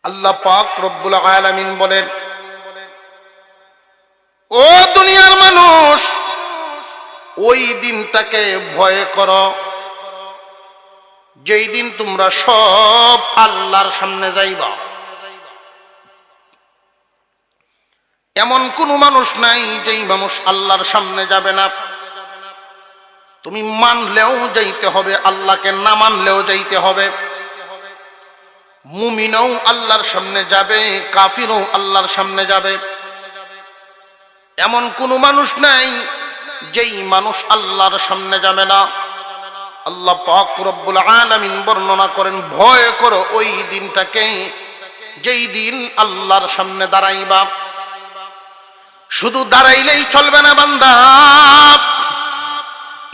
আল্লাহ পাক রব্বুল আলামিন বলেন, ও দুনিয়ার মানুষ, ওই দিনটাকে ভয় করো যেই দিন তোমরা সব আল্লাহর সামনে যাইবা। এমন কোন মানুষ নাই যেই মানুষ আল্লাহর সামনে যাবে না। তুমি মানলেও যাইতে হবে, আল্লাহকে না মানলেও যাইতে হবে। মুমিনও আল্লাহর সামনে যাবে, কাফিরও আল্লাহর সামনে যাবে। এমন কোন মানুষ নাই যেই মানুষ আল্লাহর সামনে যাবে না। আল্লাহ পাক রব্বুল আলামিন বর্ণনা করেন, ভয় করো ওই দিনটাকে যেই দিন আল্লাহর সামনে দাঁড়াইবা। শুধু দাঁড়াইলেই চলবে না বান্দা,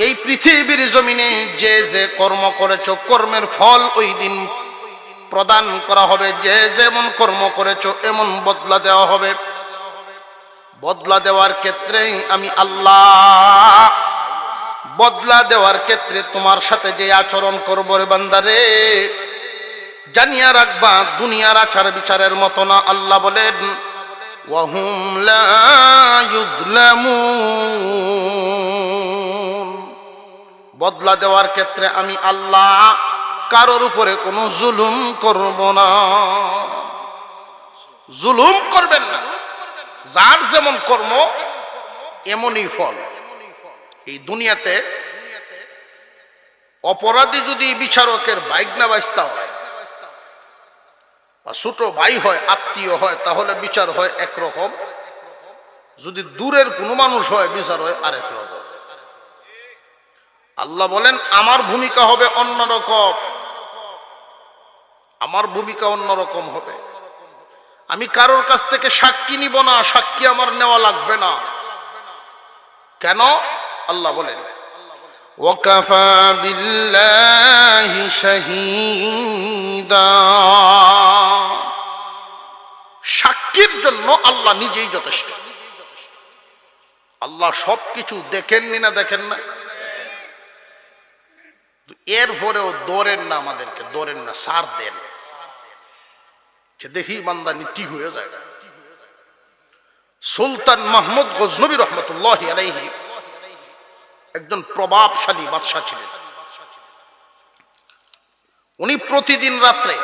এই পৃথিবীর জমিনে যে যে কর্ম করেছো, কর্মের ফল ওই দিন প্রদান করা হবে। যে যেমন কর্ম করেছো এমন বদলা দেওয়া হবে। বদলা দেওয়ার ক্ষেত্রে আমি আল্লাহ, বদলা দেওয়ার ক্ষেত্রে তোমার সাথে যে আচরণ করবো রে বান্দারে, জানিয়া রাখবা দুনিয়ার আচার বিচারের মতো না। আল্লাহ বলেন, ওয়াহুম লা ইউযলামুন, বদলা দেওয়ার ক্ষেত্রে আমি আল্লাহ কারোর উপরে কোনো জুলুম করব না। জুলুম করবেন না, যার যেমন কর্ম এমনই ফল। এই দুনিয়াতে অপরাধী যদি বিচারকের বাইক না বাজতা হয় বা ছোট ভাই হয়, আত্মীয় হয়, তাহলে বিচার হয় একরকম। যদি দূরের কোনো মানুষ হয়, বিচার হয় আরেক রকম। আল্লাহ বলেন, আমার ভূমিকা হবে অন্যরকম। আমার ভূমিকা অন্যরকম হবে। আমি কারোর কাছ থেকে সাক্ষী নিব না, সাক্ষী আমার নেওয়া লাগবে না। কেন? আল্লাহ বলেন, ওয়াকাফা বিল্লাহি শাহীদা, সাক্ষীর জন্য আল্লাহ নিজেই যথেষ্ট। আল্লাহ সবকিছু দেখেননি না, দেখেন না? এরপরেও দৌড়েন না, আমাদেরকে দৌড়েন না, সার দেন যে দেখি মান্দানি ঠিক হয়ে যায়। সুলতান মাহমুদ গজনবী রহমতুল্লাহি আলাইহি একজন প্রভাবশালী বাদশা ছিলেন। উনি প্রতিদিন রাত্রে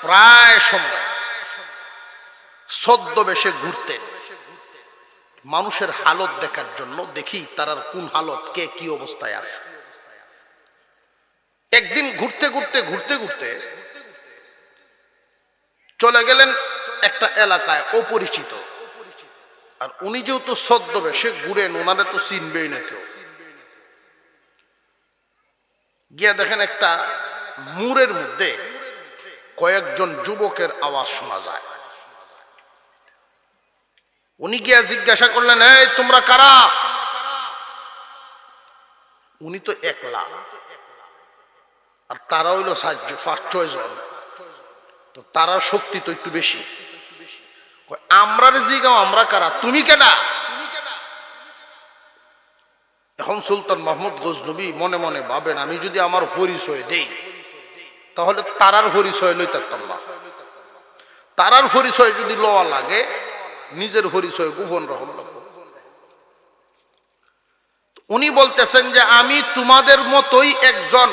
প্রায় সময় ছদ্মবেশে ঘুরতেন মানুষের হালত দেখার জন্য, দেখি তারার কোন হালত, কে কি অবস্থায় আছে। একদিন ঘুরতে ঘুরতে ঘুরতে ঘুরতে চলে গেলেন একটা এলাকায়, অপরিচিত। আর উনি যেহেতু ছদ্মবেশে ঘুরেন, ওনারে তো চিনবেই না কেউ। গিয়া দেখেন একটা মুরের মধ্যে কয়েকজন যুবকের আওয়াজ শোনা যায়। উনি গিয়া জিজ্ঞাসা করলেন, এই তোমরা কারা? উনি তো একলা, আর তারা হইল 5-6 জন। তো তারা শক্তি তো একটু বেশি। আমরা জিগাও, আমরা কারা? তুমি কেডা? এখন সুলতান মাহমুদ গজনবী মনে মনে ভাবেন, আমি যদি আমার পরিচয় দেই তাহলে তারার পরিচয় লই থাকতাম না। তারার পরিচয় যদি লওয়া লাগে, নিজের পরিচয় গোপন রাখুন। উনি বলতেছেন যে আমি তোমাদের মতোই একজন।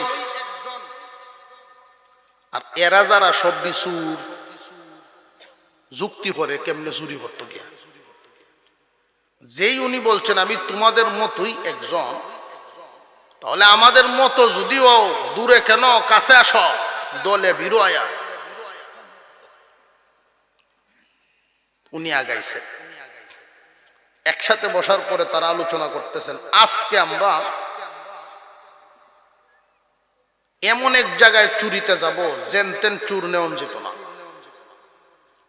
আর এরা যারা সব চুর, যুক্তি করে কেমনে চুরি করতো গিয়া। যেই উনি বলছেন আমি তোমাদের মতোই একজন, তাহলে আমাদের মতো যদিও দূরে কেন, কাছে আস, দলে বিরো আয়া। উনি আগাইছে। একসাথে বসার পরে তারা আলোচনা করতেছেন, আজকে আমরা এমন এক জায়গায় চুরিতে যাব যেন তেন চুর নেওয়া যেত না,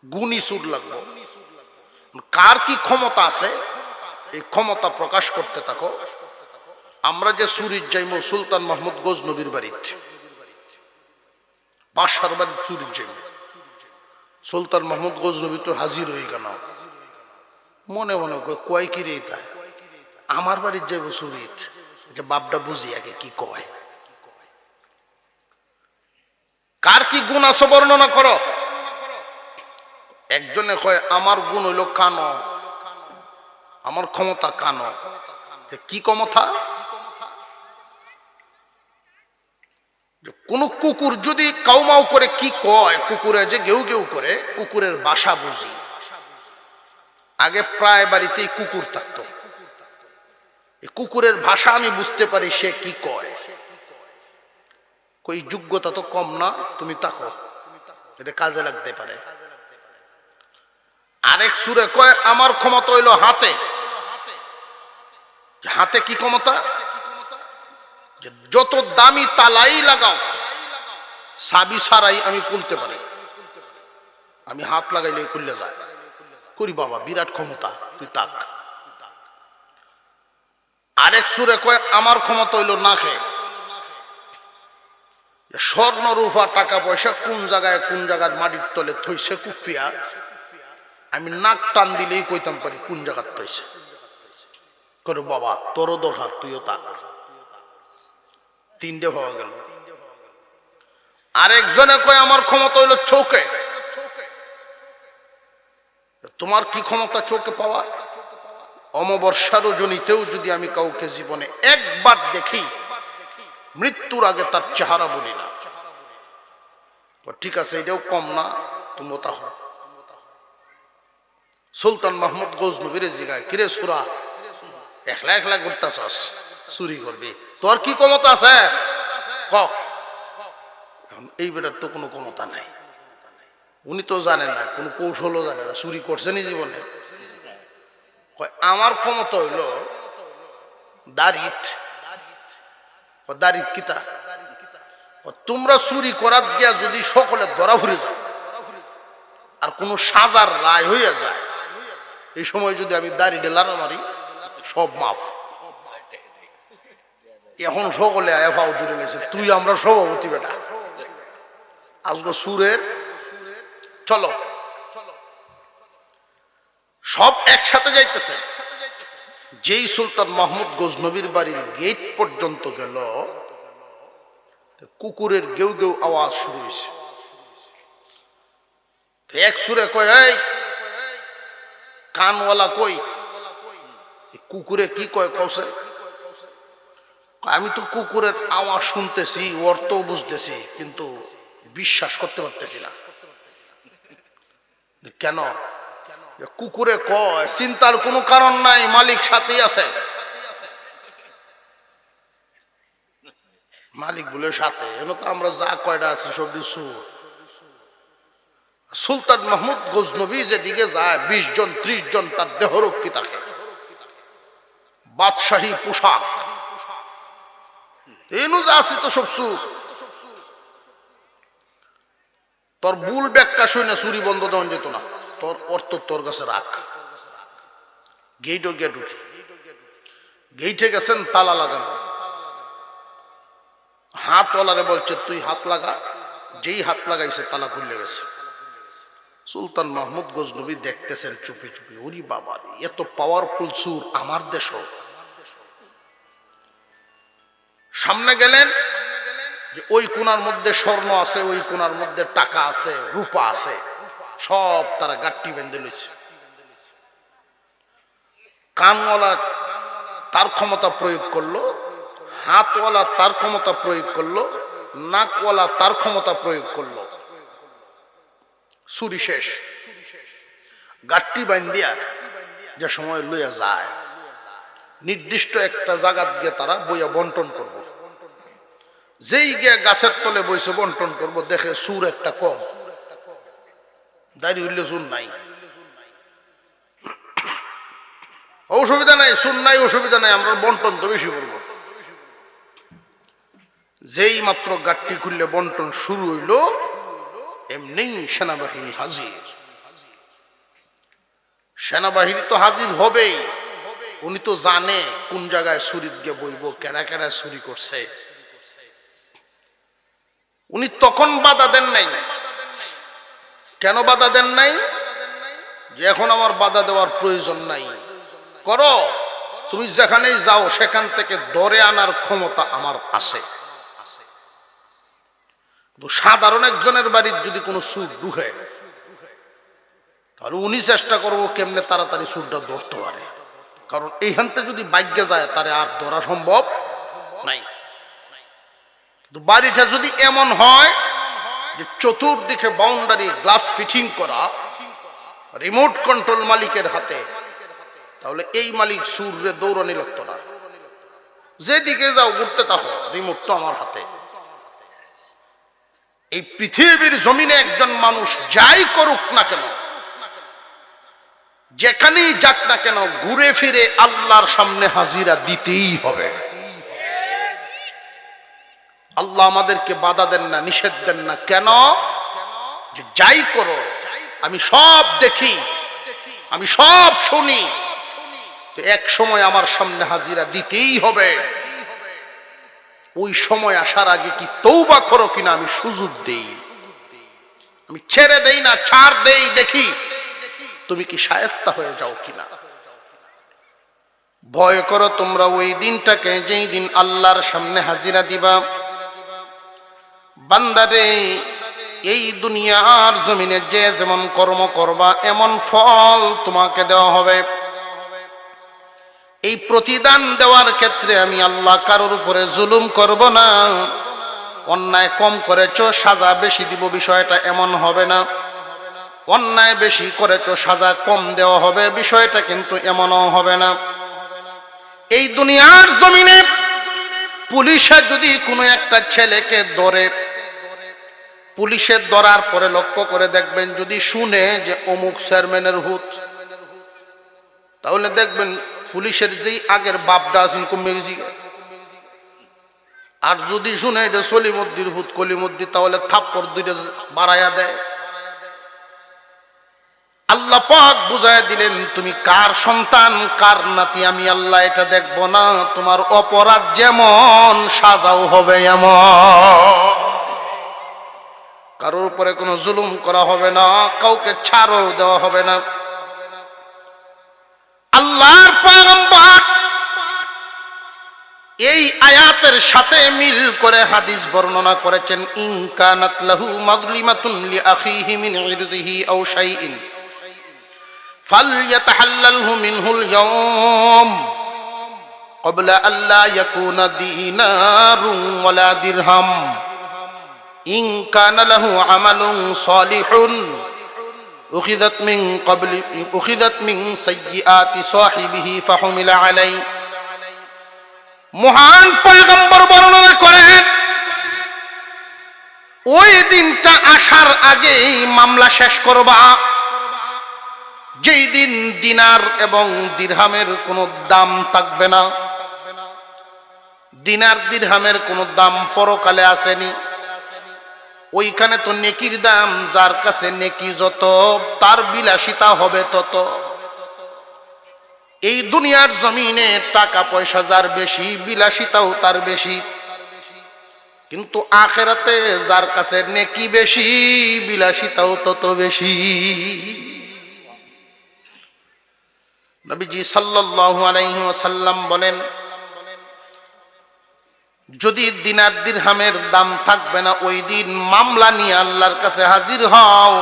গুণী চুর লাগবো। কার কি ক্ষমতা আছে এই ক্ষমতা প্রকাশ করতে থাকো। আমরা যে চুরির যাইমো সুলতান মাহমুদ গজনবীর বাড়িতে, বাসার বাড়ি চুরির যাইমো। সুলতান মাহমুদ গজনবী তো হাজির হয়ে গেল। মনে মনে কয় কি রে, তাই আমার বাড়ির যাইব চুরিত, যে বাপটা বুঝি আগে কি কয়। কার কি গুণ আছে বর্ণনা করো। একজনে কয় আমার গুণ হইল কানো, আমার ক্ষমতা কানো। কি ক্ষমতা? কোন কুকুর যদি কাউমাউ করে কি কয়, কুকুরে যে গেউ গেউ করে, কুকুরের বাসা বুঝি। আগে প্রায় বাড়িতেই কুকুর থাকতো, এই কুকুরের ভাষা আমি বুঝতে পারি সে কি কয়। কই যোগ্যতা তো কম না, তুমি তাকো, এটা কাজে লাগতে পারে। আরেক সুরে কয় আমার ক্ষমতা হইল হাতে। হাতে কি ক্ষমতা? যত দামি তালাই লাগাও, চাবি ছাড়াই আমি খুলতে পারি, আমি হাত লাগাইলে খুললে যায়। করি বাবা, বিরাট ক্ষমতা, তুই তাক। আরেক সুরে কয় আমার ক্ষমতা হইল নাকে। স্বর্ণ রূপা টাকা পয়সা কোন জায়গায় কোন জায়গার মাটির তলে থইছে কুপিয়া, আমি নাক টান দিলেই কইতাম পারি কোন জায়গার থইছে। করে বাবা তোরও দরকার, তুইও তাক। তিনটে হওয়া গেল। আরেকজনে কয় আমার ক্ষমতা হইল চোখে। তোমার কি ক্ষমতা চোখে পাওয়া? অমাবস্যা রজনীতেও যদি আমি কাউকে জীবনে একবার দেখি, মৃত্যুর আগে তার চেহারা বলি না। ঠিক আছে, এটাও কম না, তুমি তা হও। সুলতান মাহমুদ গজনবীর জিগায়, কিরে সুরা একলা একলা করতেছস, চুরি করবি, তোর কি ক্ষমতা আছে ক? এই বেটার তো কোনো ক্ষমতা নাই, উনি তো জানে না, কোনো কৌশলও জানে না, চুরি করছেনি জীবনে। আমার ক্ষমতা হইল দাড়িত। দাড়িত কিতা? তোমরা চুরি করার গিয়া যদি সকলে ধরা ফুরে যাও আর কোনো সাজার রায় হইয়া যায়, এই সময় যদি আমি দাড়ি ডেলার মারি, সব মাফ। এখন সকলে আয়াফাও দূরে লেছে, তুই আমরা সভাপতি বেটা, আজকে সুরের চলো। সব একসাথে যাইতেছে। যেই সুলতান মাহমুদ গজনবীর বাড়ির গেট পর্যন্ত গেল, কুকুরের গেউ গেউ আওয়াজ শুরু হয়েছে। এক সুরে কয় এই কানওয়ালা কই? কুকুরে কি কয় কৌছে? আমি তো কুকুরের আওয়াজ শুনতেছি, অর্থ বুঝতেছি, কিন্তু বিশ্বাস করতে পারতেছি না। কেন? কুকুরে কয় চিন্তার কোনো কারণ নাই, মালিক সাথেই আছে। মালিক বলে সাথে, এনে তো আমরা যা কয়টা আছি সব সুর। সুলতান মাহমুদ গজনবী যেদিকে যায় 20 জন 30 জন তার দেহরক্ষী থাকে, বাদশাহী পোশাক, এনু যা আছে তো সব সুর। তোর ভুল ব্যাখ্যা শুনে চুরি বন্ধ দেওয়া যেত না, তোর অর্থ তোর কাছে রাখ। গেইটও গিয়ে ঢুকি, গেইটে গেছেন তালা লাগানো। হাতওয়ালারে বলছে তুই হাত লাগা, যেই হাত লাগাইছে তালা খুলে গেছে। সুলতান মাহমুদ গজনবী দেখতেছেন চুপি চুপি, ওরে বাবা এত পাওয়ারফুল সুর আমার দেশও। সামনে গেলেন, যে ওই কোনার মধ্যে স্বর্ণ আছে, ওই কোনার মধ্যে টাকা আছে, রূপা আছে, সব তারা গাট্টি বেঁধে লইছে। কানওয়ালা তার ক্ষমতা প্রয়োগ করলো, হাতওয়ালা তার ক্ষমতা প্রয়োগ করলো, নাকওয়ালা তার ক্ষমতা প্রয়োগ করলো। চুরি শেষ। গাট্টি বান্ধিয়া যে সময় লইয়া যায়, নির্দিষ্ট একটা জায়গা গিয়ে তারা বইয়া বন্টন করব। যেই গিয়ে গাছের তলে বইছে বন্টন করব, দেখে সুর একটা কম, দাঁড়িয়ে হইলে সুর নাই। অসুবিধা নাই, সুর নাই অসুবিধা নাই, আমরা বন্টন তো বেশি করবো। যেই মাত্র গাট্টি খুললে বন্টন শুরু হইল, এমনি সেনাবাহিনী হাজির। সেনাবাহিনী তো হাজির হবেই, উনি তো জানে কোন জায়গায় চুরিত গিয়ে বইব, কেডা কেডা চুরি করছে। উনি তখন বাধা দেন নাই। কেন বাধা দেন নাই? যে এখন আমার বাধা দেওয়ার প্রয়োজন নাই, করো, তুমি যেখানেই যাও সেখান থেকে ধরে আনার ক্ষমতা আমার আছে। সাধারণ একজনের বাড়ির যদি কোনো চুর ঢুকে, তাহলে উনি চেষ্টা করবো কেমনে তাড়াতাড়ি সুরটা ধরতে পারে, কারণ এইখানতে যদি বাইকে যায় তারে আর ধরা সম্ভব নাই। কিন্তু বাড়িটা যদি এমন হয় যে চতুর্দিকে বাউন্ডারি গ্লাস ফিটিং করা, রিমোট কন্ট্রোল মালিকের হাতে, তাহলে এই মালিক সুরে দৌড়ানি লাগতো না, যেদিকে যাও ঘুরতে থাকো, রিমোট তো আমার হাতে। এই পৃথিবীর জমিনে একজন মানুষ যাই করুক না কেন, যেখানেই যাক না কেন, ঘুরে ফিরে আল্লাহর সামনে হাজিরা দিতেই হবে। আল্লাহ আমাদেরকে বাধা দেন না, নিষেধ দেন না। কেন? যে যাই করো, আমি সব দেখি, আমি সব শুনি, তো এক সময় আমার সামনে হাজিরা দিতেই হবে। ওই সময় আসার আগে কি তওবা করো কিনা আমি সুযোগ দেই, আমি ছেড়ে দেই না, ছাড় দেই, দেখি তুমি কি শায়েস্তা হয়ে যাও কিনা। ভয় করো তোমরা ওই দিনটাকে, যেই দিন আল্লাহর সামনে হাজিরা দিবা। বান্দারে, এই দুনিয়ার জমিনে যে যেমন কর্ম করবা এমন ফল তোমাকে দেওয়া হবে। এই প্রতিদান দেওয়ার ক্ষেত্রে আমি আল্লাহ কারোর উপরে জুলুম করব না। অন্যায় কম করেছো সাজা বেশি দিব, বিষয়টা এমন হবে না। অন্যায় বেশি করেছো সাজা কম দেওয়া হবে, বিষয়টা কিন্তু এমনও হবে না। এই দুনিয়ার জমিনে পুলিশে যদি কোনো একটা ছেলেকে ধরে, পুলিশের ধরার পরে লক্ষ্য করে দেখবেন, যদি শুনে যে অমুক চেয়ারম্যানের হুত, তাহলে দেখবেন পুলিশের যেই আগের বাপটা আছেন কমে গেছি। আর যদি শুনে এটা সলিমুদ্দির হুত, কলিমুদ্দি, তাহলে থাপ্পড় দুইটা বাড়াইয়া দেয়। আল্লাহ পাক বুঝায় দিলেন, তুমি কার সন্তান কার নাতি আমি আল্লাহ এটা দেখব না, তোমার অপরাধ যেমন সাজাও হবে এমন। কারোর উপরে কোনো জুলুম করা হবে না, কাউকে ছাড়ও দেওয়া হবে না। আল্লাহর পয়গম্বর এই আয়াতের সাথে মিল করে হাদিস বর্ণনা করেছেন, ইন কানাত লাহু মাজলিমাতুন লিআখিহি মিন ইরদিহি আও শাইইন ফালইয়াতাহাল্লালহু মিনহুল ইয়াওম ক্বাবলা আল্লা ইয়াকুনা দিনারুন ওয়ালা দিরহাম। ইন কানা লাহু আমালুন সালিহুন উখিযাত মিন সাইয়্যাতি সাহিবিহি ফাহুমিলা আলাই। মহান পয়গম্বর বর্ণনা করেন, ওই দিনটা আসার আগেই মামলা শেষ করবা, যেই দিন দিনার এবং দিরহামের কোনো দাম থাকবে না। দিনার দিরহামের কোনো দাম পরকালে আসেনি। ওইখানে তো নেকির দাম, যার কাছে নেকি যত তার বিলাসিতা হবে তত। এই দুনিয়ার জমিনে টাকা পয়সা যার বেশি, বিলাসিতাও তার বেশি। কিন্তু আখিরাতে যার কাছে নেকি বেশি, বিলাসিতাও তত বেশি। নবীজি সাল্লাল্লাহু আলাইহি ওয়াসাল্লাম বলেন, যদি দিনার দিরহামের দাম থাকবে না, ওই দিন মামলা নিয়ে আল্লাহর কাছে হাজির হও,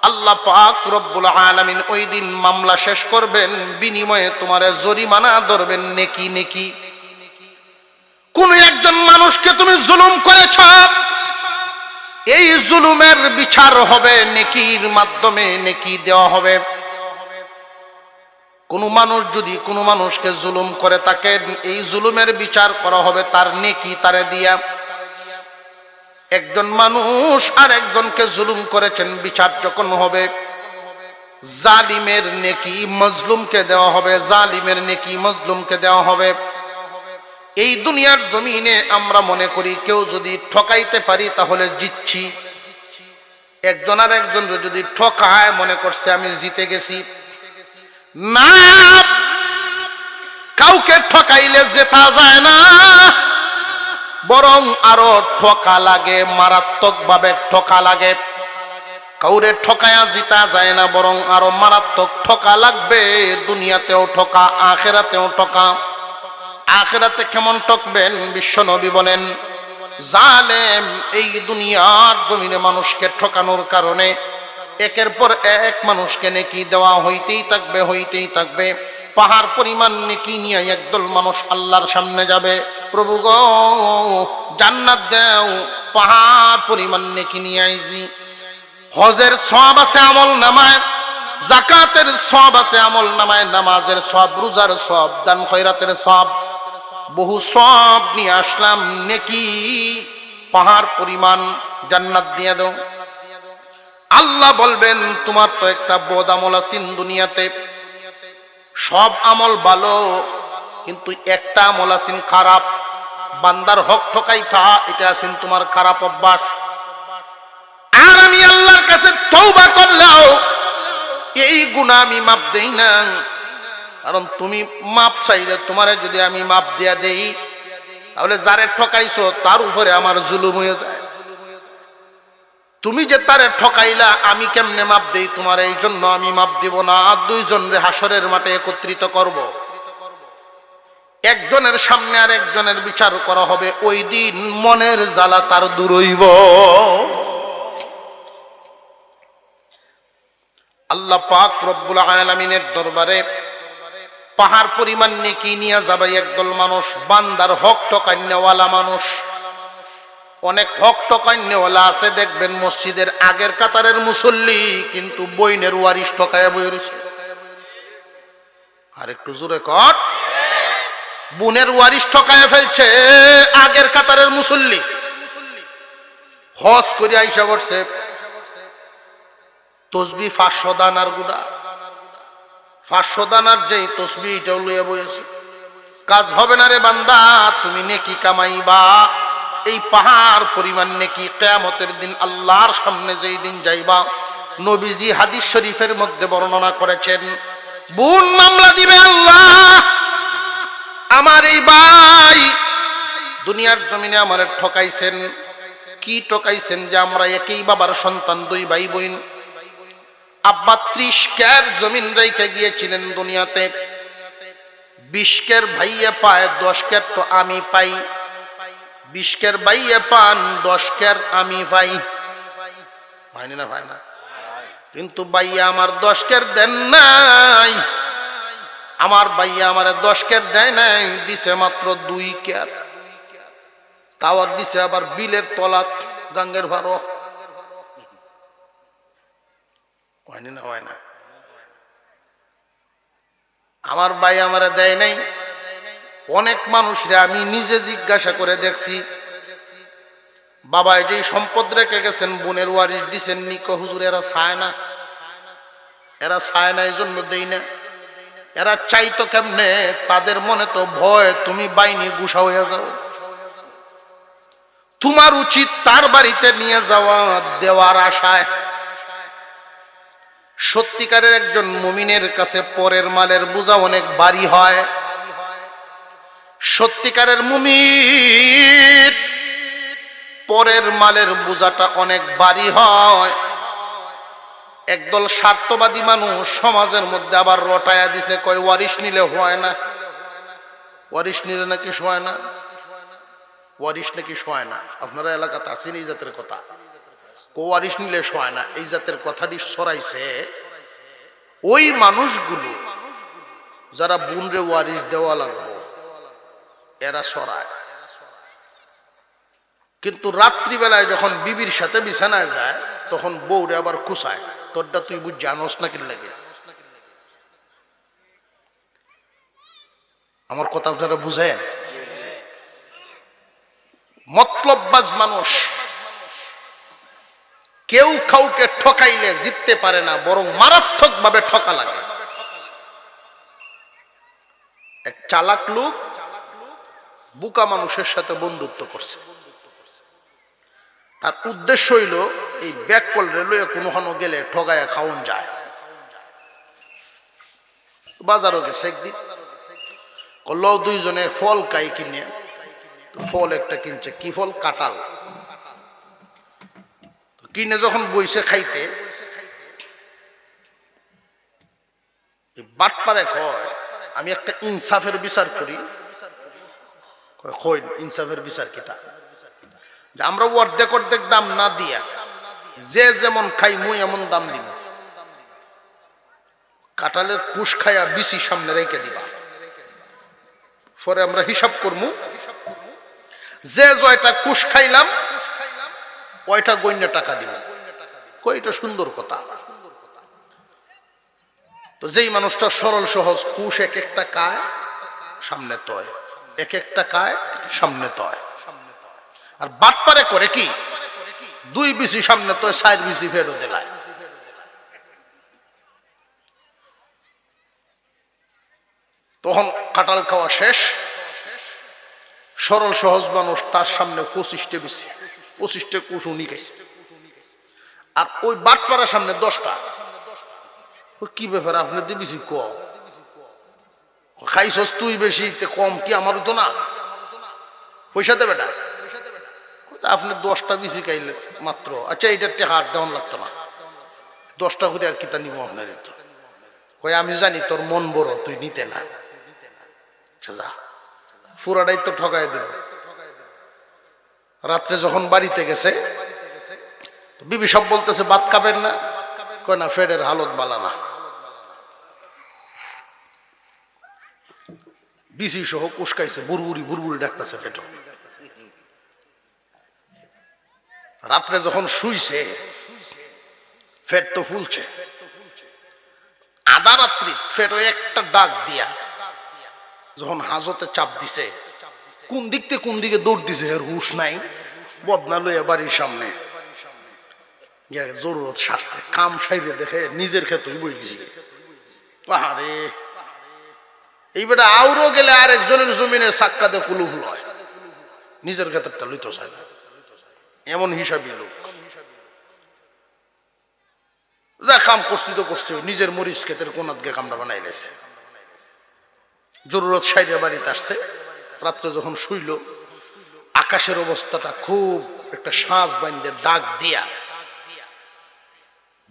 আল্লাহ পাক রব্বুল আলামিন ওই দিন মামলা শেষ করবেন, বিনিময়ে তোমার জরিমানা ধরবেন নেকি নেকি। কোন একজন মানুষকে তুমি জুলুম করেছ, এই জুলুমের বিচার হবে নেকির মাধ্যমে, নেকি দেওয়া হবে। কোন মানুষ যদি কোনো মানুষকে জুলুম করে থাকে, এই জুলুমের বিচার করা হবে তার নেকি তারে দিয়া। একজন মানুষ আর একজনকে জুলুম করেছেন, বিচার যখন হবে, জালিমের নেকি মজলুমকে দেওয়া হবে, জালিমের নেকি মজলুমকে দেওয়া হবে। এই দুনিয়ার জমিনে আমরা মনে করি কেউ যদি ঠকাইতে পারি তাহলে জিতছি। একজন আর একজন যদি ঠকায়, মনে করছে আমি জিতে গেছি। না, কাউকে ঠকাইলে জেতা যায় না, বরং আরো ঠকা লাগে, মারাত্মক ভাবে ঠকা লাগে। কাউরে ঠকায়া জিতা যায় না, বরং আরো মারাত্মক ঠকা লাগবে। দুনিয়াতেও ঠকা, আখিরাতেও ঠকা। আখিরাতে কেমন ঠকবেন? বিশ্বনবী বলেন, জালেম এই দুনিয়ার জমিনে মানুষকে ঠকানোর কারণে একের পর এক মানুষকে নেকি দেওয়া হইতেই থাকবে, হইতেই থাকবে। পাহাড় পরিমাণ নেকি নিয়ে একদল মানুষ আল্লাহর সামনে যাবে, প্রভু গো জান্নাত দাও, পাহাড় পরিমাণ নেকি নিয়ে আইছি। হজের সওয়াব আছে আমল নামায়, যাকাতের সওয়াব আছে আমল নামায়, নামাজের সওয়াব, রোজার সওয়াব, দান খয়রাতের সওয়াব, বহু সওয়াব নিয়ে আসলাম, নেকি পাহাড় পরিমাণ, জান্নাত দিয়ে দাও। আল্লাহ বলবেন তোমার তো একটা বদ আমল আছে দুনিয়াতে, সব আমল ভালো কিন্তু একটা আমল আছে খারাপ, বান্দার হক ঠকাই থা, এটা আছে তোমার খারাপ অভ্যাস। আর আমি আল্লাহর কাছে তওবা করলেও এই গুনাহ আমি মাপ দেই না, কারণ তুমি মাপ চাইলে তোমারে যদি আমি মাপ দিয়া দেই তাহলে যারে ঠকাইছো তার উপরে আমার জুলুম হয়ে যায়। তুমি যে তারে ঠকাইলা আমি কেমনে মাপ দেই তোমার, এই জন্য আমি মাপ দিব না। দুইজন রে হাসরের মাঠে একত্রিত করব, একজনের সামনে আর একজনের বিচার করা হবে, ওই দিন মনের জ্বালা তার দূর হইব। আল্লাহ পাক রব্বুল আলামিনের দরবারে পাহাড় পরিমাণ নেকি নিয়ে যাবে একদল মানুষ, বান্দার হক ঠকাইনেওয়ালা মানুষ। অনেক হক ঠকাইনেওয়ালা আছে দেখবেন মসজিদের আগের কাতারের মুসল্লি, কিন্তু বইনের ওয়ারিশ ঠকায়া বই রয়েছে। আর একটু জোরে কর, বোনের ওয়ারিশ ঠকায়া ফেলছে আগের কাতারের মুসল্লি। হজ করে আইসা বসছে, তসবি 500 দানার গুড়া, 500 দানার যেই তসবি এটাও লইয়া বইছে। কাজ হবে না রে বান্দা, তুমি নেকি কামাইবা, এই পাহাড় পরিমাণ নেকি কিয়ামতের দিন আল্লাহর সামনে যেই দিন যাইবা, নবীজি হাদিস শরীফের মধ্যে বর্ণনা করেছেন, বোন মামলা দিবে, আল্লাহ আমার এই ভাই দুনিয়ার জমিনে আমারে ঠকাইছেন। কি ঠকাইছেন? যে আমরা একই বাবার সন্তান, 2 ভাই বোন। আব্বা 30 কের জমিন রেখে গিয়েছিলেন দুনিয়াতে, 20 কের ভাইয়ে পায়, 10 কের তো আমি পাই, 20 কের ভাইয়ে পান, 10 কের আমি পাই। পাইনি না? ভাই না, কিন্তু ভাইয়া আমার 10 কের দেন নাই, আমার ভাইয়া আমার 10 কের দেয় নাই, দিছে মাত্র 2 কের। তাও দিছে আবার বিলের তলাত, গাঙ্গের ভারো। হয়নি না? হয় না? আমার ভাই আমারে দেয় নাই। অনেক মানুষরে আমি নিজে জিজ্ঞাসা করে দেখছি, বাবা যে সম্পদ রেখে গেছেন বোনের ওয়ারিশ দিছেন নিকো, হুজুর এরা চায় না, এরা চায় না, এই জন্য দেই না। এরা চাইতো কেমনে? তাদের মনে তো ভয় তুমি বাইনি গুসা হয়ে যাও। তোমার উচিত তার বাড়িতে নিয়ে যাওয়া, দেওয়ার আশায়। সত্যিকারের একজন মুমিনের কাছে পরের মালের বোঝা অনেক ভারী হয়। সত্যিকারের মুমিন পরের মালের বোঝাটা অনেক ভারী হয়। একদল স্বার্থবাদী মানুষ সমাজের মধ্যে আবার রটায়া দিছে, কয় ওয়ারিশ নিলে হয় না, ওয়ারিশ নিলে নাকি হয় না, ওয়ারিশ নাকি হয় না। আপনারা এলাকাতে আছেন এই জাতের কথা, ওয়ারিশ নিলে হয় না, এই জাতের কথাটি ছড়াইছে ওই মানুষগুলো যারা বোনরে ওয়ারিশ দেওয়া লাগবে, এরা ছড়ায়। কিন্তু রাত্রিবেলায় যখন বিবির সাথে বিছানায় যায়, তখন বউরে আবার কুসায়, তোরটা তুই বুঝ জানোস না কি লাগে। আমার কথা আপনারা বুঝেন? মতলববাজ মানুষ, কেউ কাউকে ঠকাইলে জিততে পারে না, বরং মারাত্মক ভাবে ঠকা লাগে। এক চালাক লোক বুকা মানুষের সাথে বন্ধুত্ব করছে। তার উদ্দেশ্য হইল এই ব্যাক কল রেলওয়ে কোনোখানো গেলে ঠগায় খাওন যায়। বাজারও গেছে একদিন, করলো দুইজনে ফল কাই কিনে, ফল একটা কিনছে, কি ফল? কাঁঠাল। কিনে যখন বইছে খাইতে, বাটপারে কয় আমি একটা ইনসাফের বিচার করি। কই ইনসাফের বিচার কিতা? যে আমরা অর্ধেক অর্ধেক দাম না দিয়া যে যেমন খাই মুই এমন দাম দিব। কাঁঠালের কুশ খাইয়া বিসি সামনে রেখে দিবা, পরে আমরা হিসাব করবো যে জয়টা কুশ খাইলাম ওইটা গণ্য টাকা দিব। কইটা সুন্দর কথা। তো যেই মানুষটা সরল সহজ, কুশ এক একটা কায় সামনে তয়, এক একটা কায় সামনে তয়। আর বাটপারে করে কি, দুই বিসি সামনে তয়, 4 বিসি ফেরত দিলায়। তখন কাঁঠাল খাওয়া শেষ, সরল সহজ মানুষ তার সামনে 25টে বিসি, 25টে কুশ উনি খাইছে। আর ওই বাটপাড়ার সামনে 10টা। কি ব্যাপার, আপনার দিয়ে বেশি কম খাইছস, তুই বেশি কম কি আমার তো না, পয়সা দেবে না। আপনি 10টা বেশি খাইলে মাত্র, আচ্ছা এইটার টেকা হাত দেওয়ান লাগতো না, 10টা করে আর কি তা নিব আপনার। তো কই আমি জানি তোর মন বড়, তুই নিতে না, যা পুরাটাই তো ঠকাই দিল। রাত্রে যখন বাড়িতে গেছে, বিবি সব বলতেছে ভাত খাবেন না, কয় না ফেডের হালত বালা না। বিসি সহ কুসকাইছে, বুড়বুড়ি বুড়বুড়ি ডাকতেছে পেটো। রাত্রে যখন শুইছে, ফেট তো ফুলছে। আধা রাত্রি ফেটো একটা ডাক দিয়া যখন হাজতে চাপ দিছে, কোন দিক থেকে কোন দিকে দৌড় দিছে, এর হুশ নাই। বদনা লইয়া বাড়ির সামনে জরুরত সারছে, কাম সাইডে দেখে নিজের ক্ষেত্রেই বই গেছি। আরে এই বেটা আউরো গেলে আরেকজনের জমিনে সাক্কাতে কুলুফ লয়, নিজের ক্ষেত্রটা লইতে চায় না, এমন হিসাবই লোক। যা কাম করছি তো করছি, নিজের মরিচ ক্ষেতের কোনাত গে কামটা বানাই লেছে। জরুরত সাইডে বাড়িতে আসছে, রাত্রে যখন শুইল, আকাশের অবস্থাটা খুব একটা সাজ বাইন্দে ডাক দিয়া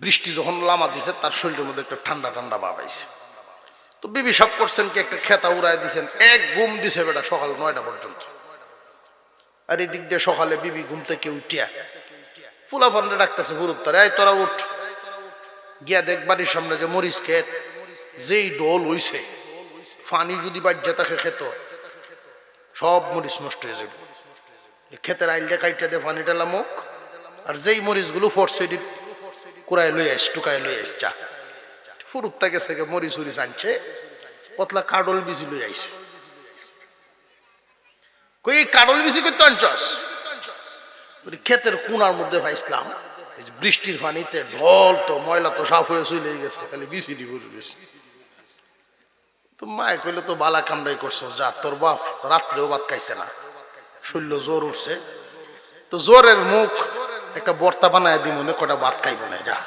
বৃষ্টি যখন লামা দিছে, তার শরীরের মধ্যে একটা ঠান্ডা ঠান্ডা ভাব আইছে। তো বিবি সব করছেন কি, একটা খেতা উড়াই দিছেন, এক ঘুম দিছে বেটা সকাল 9টা পর্যন্ত। আর এই দিক দিয়ে সকালে বিবি ঘুম থেকে উঠিয়া ফুলা ফান্ডে ডাকতেছে, গুরুত্ব এই তোরা উঠ, গিয়া দেখ বাড়ির সামনে যে মরিচ ক্ষেত, যেই ডোল হইছে, পানি যদি বাজ্যা তাকে খেত, সব মরিচ নষ্ট হয়ে যাবে। ক্ষেতের আইলটা কাইটা দিয়ে পানিটা লামুক, আর যেই মরিচগুলো ফোরছে কুড়াই লই আস, টুকাই লই আস, চা ফুরুত্তা গেছে মরিচ উরিচ আনছে, পতলা কাডল বিচি লই আইছে। কই কাডল বিচি করতে আনছস? ক্ষেতের কোনার মধ্যে ভাইছিলাম, বৃষ্টির পানিতে ঢল তো ময়লা তো সাফ হয়ে চলে গেছে, খালি বিচি দি বলে গেছে। তো মায়ে কইলে তো বালা কামড়াই করছো, যা তোর বাপ রাত্রেও ভাত খাইছে না, শরীর জ্বর উঠছে, তো জ্বরের মুখ একটা বর্তা বানায় দি, মনে কটা ভাত খাইব না, যা।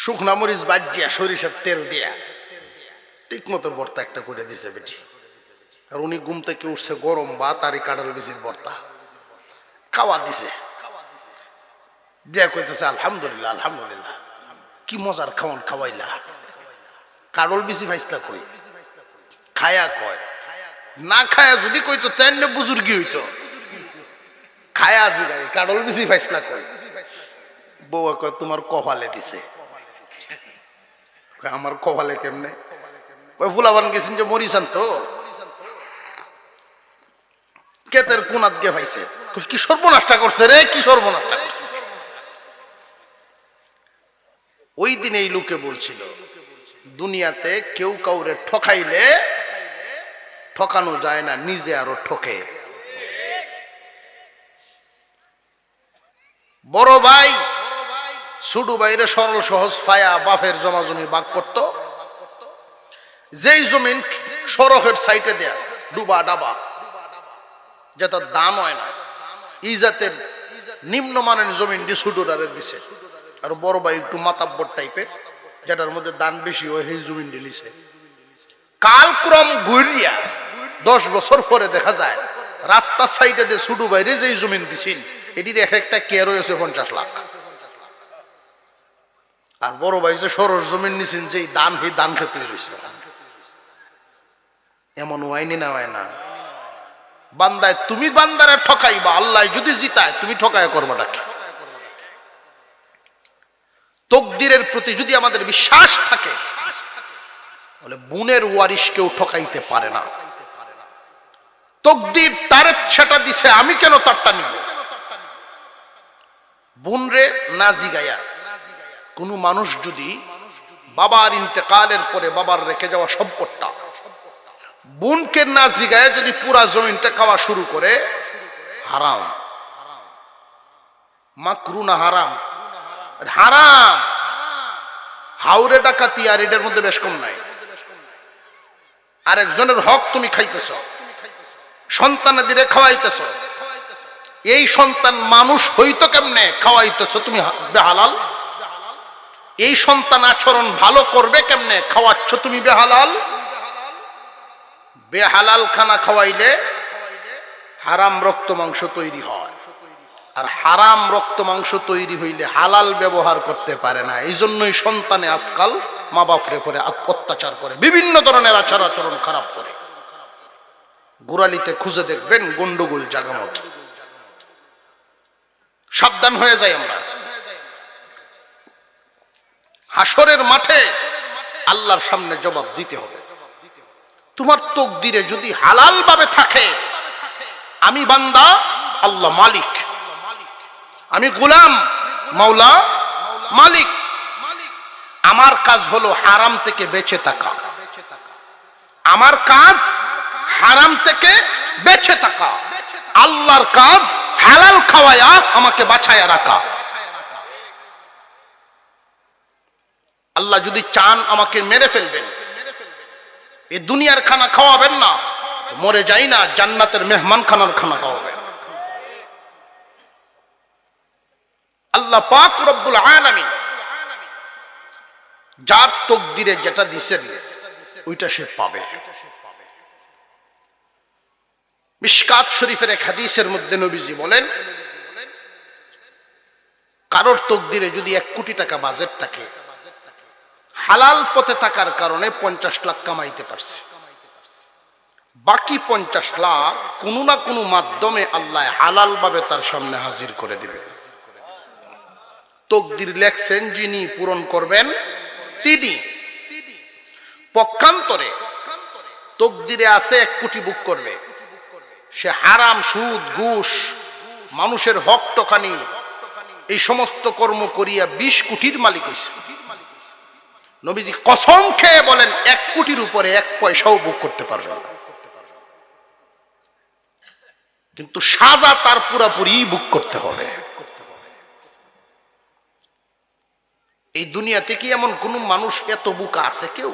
শুকনা মরিচ বাজিয়া সরিষার তেল দিয়া ঠিক মতো ভর্তা একটা করে দিছে বেটি। আর উনি ঘুম থেকে উঠছে, গরম ভাত আর কাঁঠাল বিচির ভর্তা খাওয়া দিছে, দিয়া কইতেছে আলহামদুলিল্লাহ আলহামদুলিল্লাহ, কি মজার খাওয়ান খাওয়াইলা। কাঁঠাল বিচি ভাইসলা কই, খায়া কয়, না খায়া যদি কইতো তেন বুজুর্গি হইতো, খায়া জিগাই কাঁঠাল বিচি ভাইসলা কই। বউয়া কয় তোমার কপালে দিছে। আমার কপালে কেমনে? কয় ফুলাবান গেছেন যে মরিচ আনতো, ক্ষেতের কোনাত গে পাইছে। কি সর্বনাশটা করছে রে, কি সর্বনাশটা করছে। ওই দিন এই লোকে বলছিল, দুনিয়াতে কেউ কাউরে ঠকাইলে ঠকানো যায় না, নিজে আরো ঠকে। বড় ভাই ছোট ভাইরে সরল সহজ পায়া বাপের জমা জমি ভাগ করত, যেই জমিন সড়কের সাইডে দেয়া ডুবা ডাবা, যেটা দাম হয় না, এই জাতের নিম্নমানের জমিন দিয়ে ছোটটারে দিছে। আর বড় ভাই একটু মাতাব্বর টাইপের, যেটার মধ্যে দান বেশি হয়, সেই জমিন দিলিছে। কালক্রম ঘুরিয়া 10 বছর পরে দেখা যায় রাস্তার সাইডে দিয়ে ছোট ভাইরে যেই জমিন দিছেন, এটির এক একটা কেয়ার হয়েছে 50 লাখ। আর বড় ভাই যে সরস জমিন নিছেন, যেই দান সেই দান খেতে রয়েছে। এমন হয়নি না, হয় না? বান্দায় তুমি বান্দারে ঠকাইবা, আল্লাহ যদি জিতায় তুমি ঠকায় করবাটা কি? তকদিরের প্রতি যদি আমাদের বিশ্বাস থাকে বলে বোনের ওয়ারিশ কেউ ঠকাইতে পারে না। তকদির তারে সেটা দিছে, আমি কেন তারটা নিব? বোন রে না জিগায়া কোন মানুষ যদি বাবার ইন্তেকালের পরে বাবার রেখে যাওয়া সম্পদটা বোনকে না জিগায় যদি পুরা জমিনটা খাওয়া শুরু করে, হারাম। মাকরু না হারাম? হারাম। হাওরে ডাকাতি আর এটার মধ্যে বেশ কম নাই। আরেকজনের হক তুমি খাইতেছ, সন্তানাদিরে খাওয়াইতেছ, এই সন্তান মানুষ হইতো কেমনে খাওয়াইতেছ তুমি বেহালাল। এই সন্তান আচরণ ভালো করবে কেমনে খাওয়াচ্ছ তুমি বেহালাল। বেহালাল খানা খাওয়াইলে হারাম রক্ত মাংস তৈরি হয়, আর হারাম রক্ত মাংস তৈরি হইলে হালাল ব্যবহার করতে পারে না। এই জন্যই সন্তানে আজকাল মা বাপরে পরে অত্যাচার করে, বিভিন্ন ধরনের আচরণ খারাপ করে। গোড়ালিতে খুঁজে দেখবেন গন্ডগোল জায়গা মতো। সাবধান হয়ে যাই আমরা। হাসরের মাঠে আল্লাহর সামনে জবাব দিতে হবে। তোমার তকদিরে যদি হালাল ভাবে থাকে, আমি বান্দা, আল্লাহ মালিক, আমি গোলাম, মাওলা মালিক। আমার কাজ হলো হারাম থেকে বেঁচে থাকা। আমার কাজ হারাম থেকে বেঁচে থাকা। আল্লাহর কাজ হালাল খাওয়ায়া আমাকে বাঁচায়া রাখা। আল্লাহ যদি চান আমাকে মেরে ফেলবেন, এই দুনিয়ার খানা খাওয়াবেন না, মরে যাই না, জান্নাতের মেহমান খানার খানা খাওয়াবেন। আল্লাহ পাক রব্বুল আলামিন যার তকদিরে যেটা দিছেন ওইটা সে পাবে। মিশকাত শরীফের এক হাদিসের মধ্যে নবীজি বলেন, কারোর তকদিরে যদি 1 কোটি টাকা বাজেট থাকে, হালাল পথে থাকার কারণে 50 লাখ কামাইতে পারছে, বাকি 50 লাখ কোনো না কোনো মাধ্যমে আল্লাহ হালাল ভাবে তার সামনে হাজির করে দিবে। তকদির লেখছেন যিনি, পূরণ করবেন তিনি। পক্ষান্তরে তকদিরে আছে 1 কোটি বুক করবে, সে হারাম, সুদ, ঘুষ, মানুষের হক টকানি, এই সমস্ত কর্ম করিয়া 20 কোটির মালিক হইছে। নবীজি কসম খেয়ে বলেন 1 কোটির উপরে 1 পয়সাও বুক করতে পারবে না। কিন্তু সাজা তার পুরাপুরি বুক করতে হবে। এই দুনিয়াতে কি এমন কোন মানুষ এত বুকা আছে কেউ,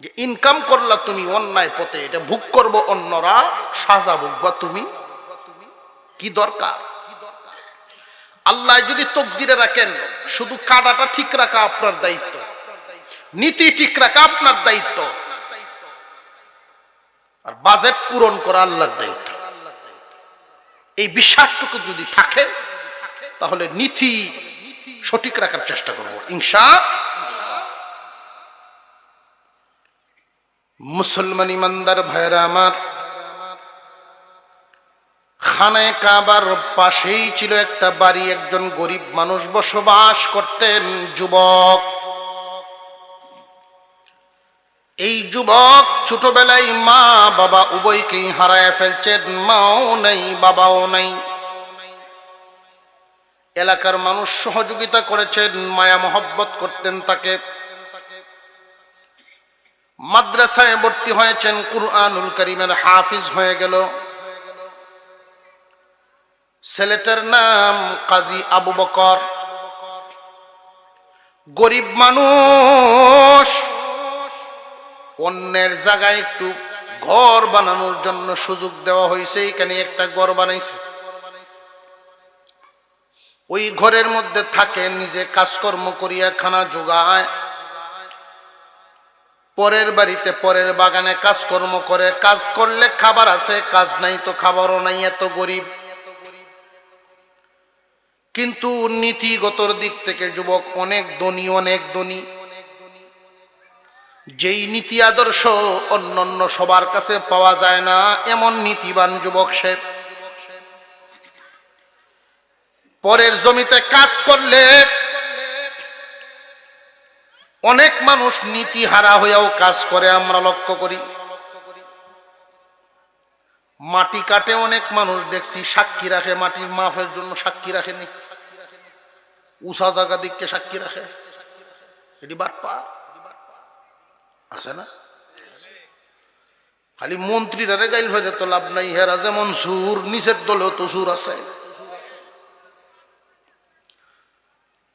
যে ইনকাম করলা তুমি অন্যায় পথে, এটা ভোগ করবো অন্যরা, সাজা ভুগবা তুমি? কি দরকার? আল্লাহ যদি তকদিরে রাখেন, শুধু কাটাটা ঠিক রাখা আপনার দায়িত্ব, নীতি ঠিক রাখা আপনার দায়িত্ব, আর বাজেট পূরণ করা আল্লাহর দায়িত্ব। এই বিশ্বাসটুকু যদি থাকে তাহলে নীতি সঠিক রাখার চেষ্টা করব ইনশাআল্লাহ। মুসলমান ইমানদার ভাইরা আমার, খানায়ে কাবার পাশেই ছিল একটা বাড়ি। একজন গরিব মানুষ বসবাস করতেন, যুবক। এই যুবক ছোটবেলায় মা বাবা উভয়কেই হারায় ফেলছেন, মাও নাই বাবাও নাই। এলাকার মানুষ সহযোগিতা করেছেন, মায়া মহব্বত করতেন তাকে। মাদ্রাসায় ভর্তি হয়েছেন, কুরআনুল কারীমের হাফিজ হয়ে গেল। ছেলেটার নাম কাজী আবু বকর। গরিব মানুষ, অন্যের জায়গায় একটু ঘর বানানোর জন্য সুযোগ দেওয়া হয়েছে, এখানে একটা ঘর বানাইছে। ওই ঘরের মধ্যে থাকে, নিজে কাজকর্ম করিয়া খানা জোগায়, পরের বাড়িতে পরের বাগানে কাজকর্ম করে। কাজ করলে খাবার আছে, কাজ নাই তো খাবারও নাই, এত গরিব। কিন্তু নীতিগতর দিক থেকে যুবক অনেক ধনী, অনেক ধনী। যেই নীতি আদর্শ অন্যান্য সবার কাছে পাওয়া যায় না, এমন নীতিবান যুবক সে। পরের জমিতে কাজ করলে অনেক মানুষ নীতিহারা হয়েও কাজ করে, আমরা লক্ষ্য করি। মাটি কাটে অনেক মানুষ দেখছি সাক্ষী রাখে, মাটির মাফের জন্য সাক্ষী রাখেনি, উষা জায়গা দিককে সাক্ষী রাখে। এটি বাটপা আছে না? খালি মন্ত্রীরা গাইল ভরে তো লাভ নাই, হেরা যেমন সুর, নিচের দলেও তো সুর আছে।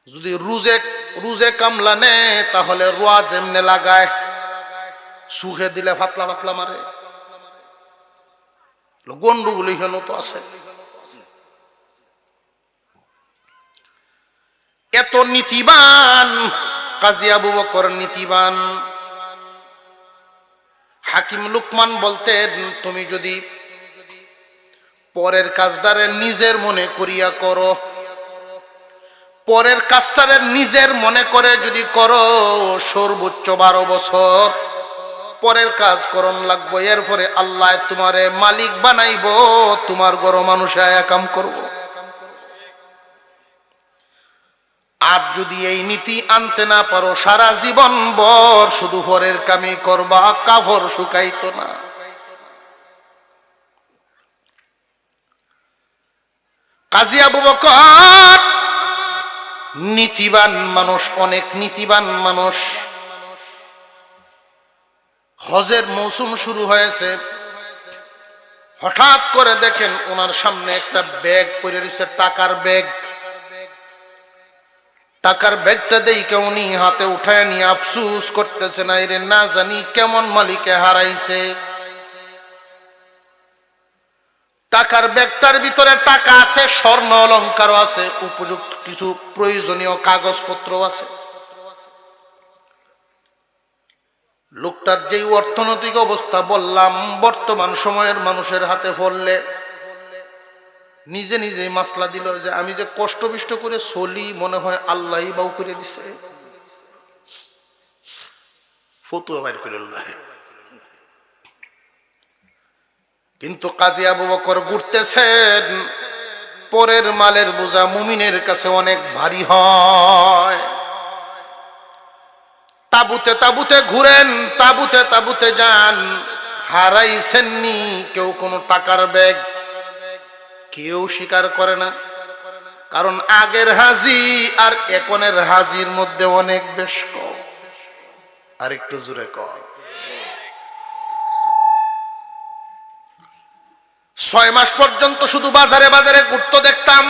যদি রুজে কামলা নে তাহলে রোয়া যেমনে লাগায়, সুখে দিলে ফাতলা ফাতলা মারে। গন্ডগোল এখানে তো আছে। এত নীতিবান কাজী আবু বকর, নীতিবান। হাকিম লুকমান বলতেন, তুমি যদি পরের কাজটারে নিজের মনে করিয়া করো, পরের কাজটারে নিজের মনে করে যদি করো, সর্বোচ্চ 12 বছর পরের কাজ করন লাগবো। এরপরে আল্লাহ তোমারে মালিক বানাইব, তোমার গরো মানুষে আয়া কাম করব। আর যদি এই নীতি আনতে না পারো, সারা জীবন ভর শুধু পরের কামি করবা, কাপড় শুকাইতো না। কাজী আবু বকর নীতিবান মানুষ, অনেক নীতিবান মানুষ। হজের মৌসুম শুরু হয়েছে, হঠাৎ করে দেখেন ওনার সামনে একটা ব্যাগ পড়ে রয়েছে, টাকার ব্যাগ। টাকার ব্যাগটা দেখে উনি হাতে উঠায় নিয়ে আফসুস করতেছে, না রে না জানি কেমন মালিকে হারাইছে। টাকার ব্যাগটার ভিতরে টাকা আছে, স্বর্ণ অলংকারও আছে, উপযুক্ত কিছু প্রয়োজনীয় কাগজপত্র আছে। লোকটার যেই অর্থনৈতিক অবস্থা বললাম, বর্তমান সময়ের মানুষের হাতে পড়লে নিজে নিজেই মাসলা দিল যে আমি যে কষ্ট বিষ্ট করে চলি, মনে হয় আল্লাহই বাউ করে দিছে। ফতুয়া বাইর করে। কিন্তু কাজী আবু বকর ঘুরতেছেন, পরের মালের বোঝা মুমিনের কাছে অনেক ভারী হয়। তাবুতে তাবুতে ঘুরেন, তাবুতে তাবুতে যান, হারাইছেননি কেউ কোনো টাকার ব্যাগ? কেউ স্বীকার করে না। কারণ আগের হাজি আর এখনের হাজির মধ্যে অনেক বেশ কম। আর একটু জোরে কম। 6 মাস পর্যন্ত শুধু বাজারে বাজারে ঘুরতে দেখতাম।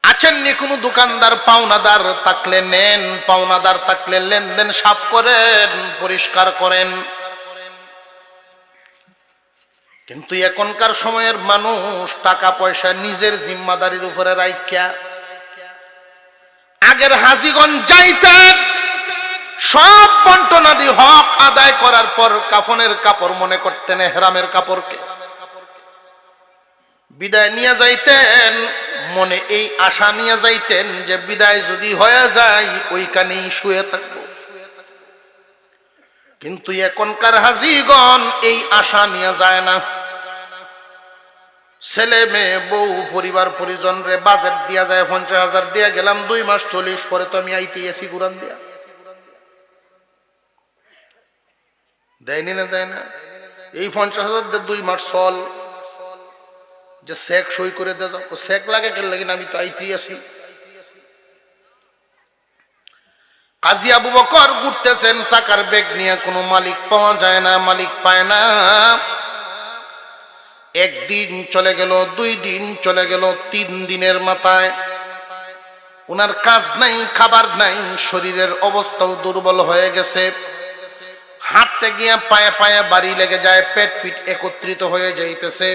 আছেননি কোনো দোকানদার? পাওনাদার থাকলে নেন, পাওনাদার থাকলে লেনদেন সাফ করেন, পরিষ্কার করেন। কিন্তু এখনকার সময়ের মানুষ টাকা পয়সা নিজের জিম্মাদারির উপরে রাইখা, আগের হাজিগণ যাইতেন সব বন্টনাদি হক আদায় করার পর কাফনের কাপড় মনে করতেন এহরামের কাপড়কে, বিদায় নিয়ে যাইতেন। মনে এই আশা নিয়ে যাইতেন যে বিদায় যদি হয়ে যায় ওইখানেই শুয়ে থাকব। কিন্তু এখনকার হাজিগণ এই আশা নিয়ে যায় না। ছেলে মেয়ে বউ পরিবার পরিজন রে বাজেট দিয়া যায়, 50,000 দিয়া গেলাম, 2 মাস 40 পরে তো আমি আইতে এসি কুরআন দিয়া। দেয়নি না, দেয় না। এই 50,000 দিয়ে 2 মাস চল, যে চেক সই করে দে যাও। চেক লাগে কেন লাগে না, আমি তো আইতে আসি। কাজী আবু বকর ঘুরতেছেন টাকার ব্যাগ নিয়ে, কোনো মালিক পাওয়া যায় না, মালিক পায় না। 1 দিন চলে গেল, 2 দিন চলে গেল, 3 দিনের মাথায় ওনার কাজ নাই, খাবার নাই, শরীরের অবস্থাও দুর্বল হয়ে গেছে। হাঁটতে গিয়ে পায়ে পায়ে বাড়ি লেগে যায়, পেট পিঠ একত্রিত হয়ে যাইতেছে।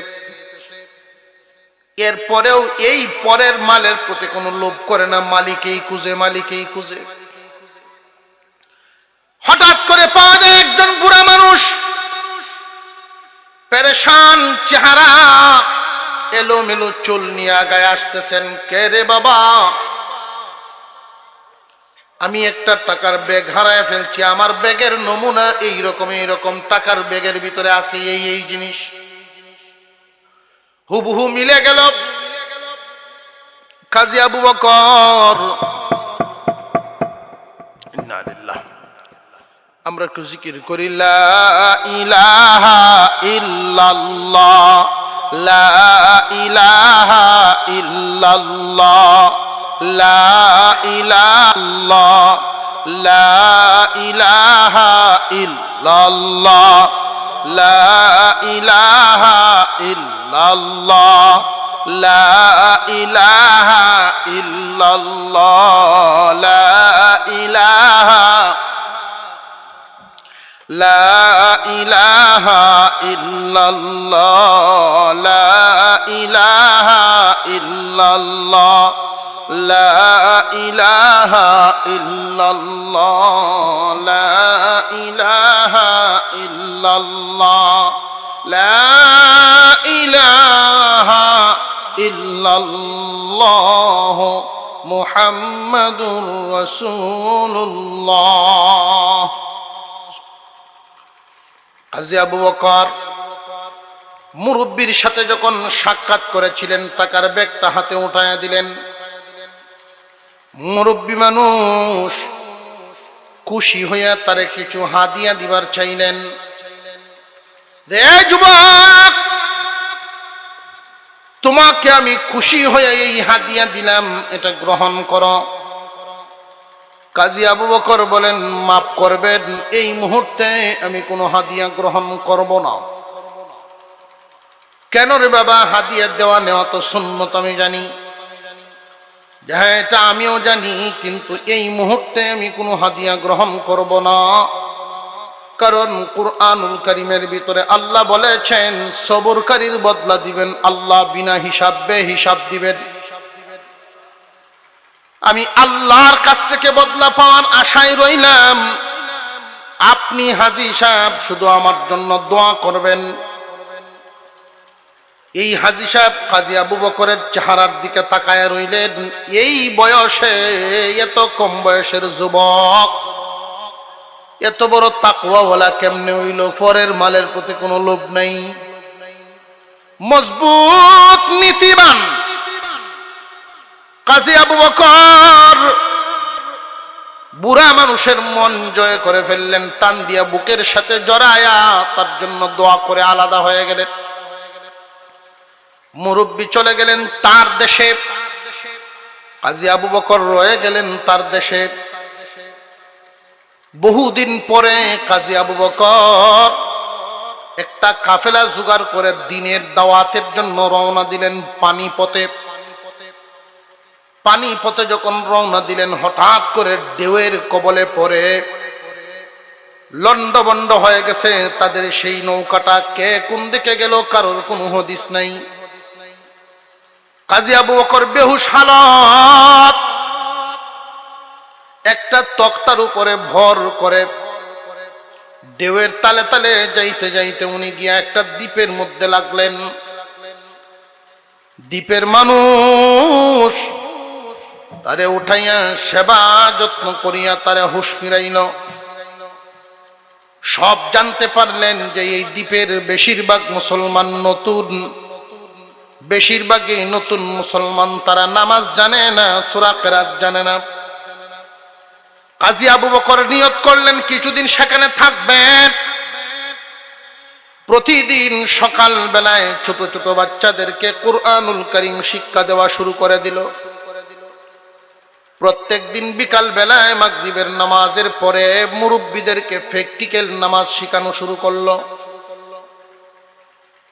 এরপরেও এই পরের মালের প্রতি কোনো লোভ করে না, মালিকেই খুঁজে, মালিকেই খুঁজে। হঠাৎ করে পাওয়া যায় একজন বুড়া মানুষ, পেরেশান চেহারা, এলোমেলো চুল নিয়ে আগায় আসতেছেন। কে রে বাবা? আমি একটা টাকার ব্যাগ হারায় ফেলছি, আমার ব্যাগের নমুনা এইরকম টাকার ব্যাগের ভিতরে আছে এই জিনিস, হুবহু মিলে গেল। কাজী আবু বকর, ইন্না লিল্লাহ, আমরা একটু জিকির করি, লা ইলাহা ইল্লাল্লাহ, লা ইলাহা ইল্লাল্লাহ, লা ইলাহা, লা ইলাহা ইল্লাল্লাহ, লা ইলাহা ইল্লাল্লাহ, লা ইলাহা ইল্লাল্লাহ, লা ইলাহা, লা ইলাহা ইল্লাল্লাহ, লা ইলাহা ইল্লাল্লাহ, লা ইলাহা ইল্লাল্লাহ, লা ইলাহা ইল্লাল্লাহ, লা ইলাহা ইল্লাল্লাহ, মুহাম্মাদুর রাসূলুল্লাহ। কাজী আবু বকর মুরব্বির সাথে যখন সাক্ষাৎ করেছিলেন, টাকার ব্যাগটা হাতে উঠায়া দিলেন। মুরব্বি মানুষ খুশি হইয়া তারে কিছু হাদিয়া দিবার চাইলেন। রে যুবক, তোমাকে আমি খুশি হয়ে এই হাদিয়া দিলাম, এটা গ্রহণ করো। কাজী আবু বকর বলেন, মাফ করবেন, এই মুহূর্তে আমি কোনো হাদিয়া গ্রহণ করব না। কেন রে বাবা? হাদিয়া দেওয়া নেওয়া তো সুন্নত আমি জানি, হ্যাঁ এটা আমিও জানি, কিন্তু এই মুহূর্তে আমি কোনো হাদিয়া গ্রহণ করব না। কারণ কুরআনুল কারীমের ভিতরে আল্লাহ বলেছেন, সবরকারীর বদলা দিবেন আল্লাহ, বিনা হিসাব বেহিসাব দিবেন। আমি আল্লাহর কাছ থেকে বদলা পাওয়ার আশায় রইলাম। আপনি হাজী সাহেব শুধু আমার জন্য দোয়া করবেন। এই হাজী সাহেব কাজী আবু বকরের চেহারার দিকে তাকায় রইলেন। এই বয়সে, এত কম বয়সের যুবক এত বড় তাকওয়াওয়ালা কেমনে হইল? পরের মালের প্রতি কোনো লোভ নাই, মজবুত নীতিবান। কাজী আবু বকর বুড়া মানুষের মন জয় করে ফেললেন, টান দিয়া বুকের সাথে জড়ায়া তার জন্য দোয়া করে আলাদা হয়ে গেলেন। মুরব্বী চলে গেলেন তার দেশে, কাজী আবু বকর রয়ে গেলেন তার দেশে। বহুদিন পরে কাজী আবু বকর একটা কাফেলা জোগাড় করে দিনের দাওয়াতের জন্য রওনা দিলেন পানিপথে। পানিপথে যখন রওনা দিলেন, হঠাৎ করে ঢেউয়ের কবলে পড়ে লন্ডভন্ড হয়ে গেছে তাদের সেই নৌকাটা। কে কোন দিকে গেল কারোর কোনো হদিস নাই। কাজী আবু বকর বেহুশ হালত, একটা তক্তার উপরে ভর করে ঢেউয়ের তালে তালে যাইতে যাইতে উনি গিয়া একটা দ্বীপের মধ্যে লাগলেন। দ্বীপের মানুষ তারে উঠাইয়া সেবা যত্ন করিয়া তারে হুঁশ ফিরাইল। সব জানতে পারলেন যে এই দ্বীপের বেশিরভাগ মুসলমান নতুন, বেশিরভাগই নতুন মুসলমান, তারা নামাজ জানে না, সূরা কেরাত জানে না। কাজী আবু বকর নিয়ত করলেন কিছুদিন সেখানে থাকবেন। প্রতিদিন সকাল বেলায় ছোট ছোট বাচ্চাদেরকে কুরআনুল কারীম শিক্ষা দেওয়া শুরু করে দিল। প্রত্যেক দিন বিকাল বেলায় মাগরিবের নামাজের পরে মুরব্বীদেরকে প্র্যাকটিক্যাল নামাজ শেখানো শুরু করলো।